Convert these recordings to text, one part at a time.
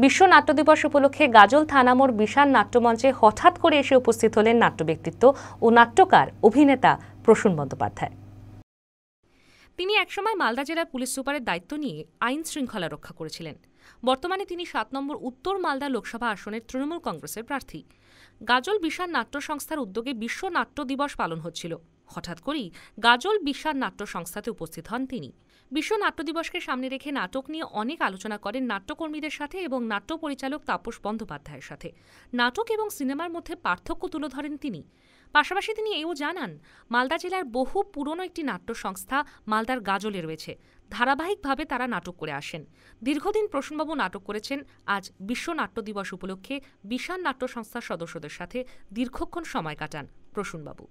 বিশ্ব নাট্য দিবস উপলক্ষে গাজল থানামোড় বিশাল নাট্যমঞ্চে হঠাৎ করে এসে উপস্থিত হলেন নাট্য ব্যক্তিত্ব ও নাট্যকার অভিনেতা প্রসূন বন্দ্যোপাধ্যায়। তিনি একসময় মালদা জেলার পুলিশ সুপারের দায়িত্ব নিয়ে আইন শৃঙ্খলা রক্ষা করেছিলেন। বর্তমানে তিনি ৭ নম্বর উত্তর মালদা লোকসভা আসনের তৃণমূল কংগ্রেসের প্রার্থী। গাজল বিশাল নাট্য সংস্থার উদ্যোগে বিশ্ব নাট্য দিবস পালন হচ্ছিল। হঠাৎ করেই গাজল বিশাল নাট্য সংস্থাতে উপস্থিত হন তিনি। বিশ্ব নাট্য দিবসকে সামনে রেখে নাটক নিয়ে অনেক আলোচনা করেন নাট্যকর্মীদের সাথে এবং নাট্য পরিচালক তাপস বন্দ্যোপাধ্যায়ের সাথে। নাটক এবং সিনেমার মধ্যে পার্থক্য তুলে ধরেন তিনি। পাশাপাশি তিনি এও জানান, মালদা জেলার বহু পুরনো একটি নাট্য সংস্থা মালদার গাজলে রয়েছে। ধারাবাহিকভাবে তারা নাটক করে আসেন। দীর্ঘদিন প্রসূনবাবু নাটক করেছেন। আজ বিশ্ব নাট্য দিবস উপলক্ষে বিশাল নাট্য সংস্থার সদস্যদের সাথে দীর্ঘক্ষণ সময় কাটান প্রসূনবাবু।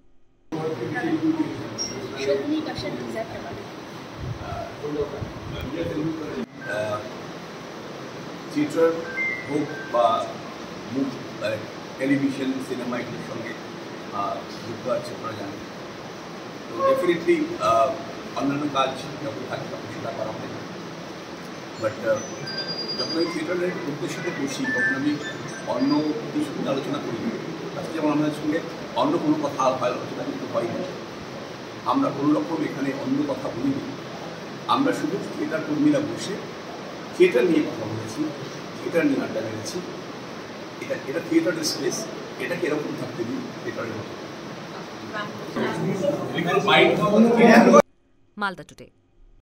থিয়েটার হোক বা টেলিভিশন সিনেমা এগুলোর সঙ্গে যুক্ত আছে আপনারা জানেন। তো ডেফিনেটলি অন্যান্য কাজ যখন থাকে তখন সেটা করা হয় না, বাট যখন আমি থিয়েটারের লোকদের সাথে বসি তখন আমি অন্য কিছু সঙ্গে আলোচনা করি। আজকে যেমন আমাদের সঙ্গে অন্য কোনো কথা আলোচনা কিন্তু হয়নি। আমরা কোনো রকম এখানে অন্য কথা বলিনি। আমরা শুধু থিয়েটার কর্মীরা বসে থিয়েটার নিয়ে কথা বলেছি, থিয়েটার নিয়ে আড্ডা মেরেছি। এটা থিয়েটারের স্পেস, এটাকে এরকম থাকতে দিই থিয়েটারের মতো। মালদা টুডে।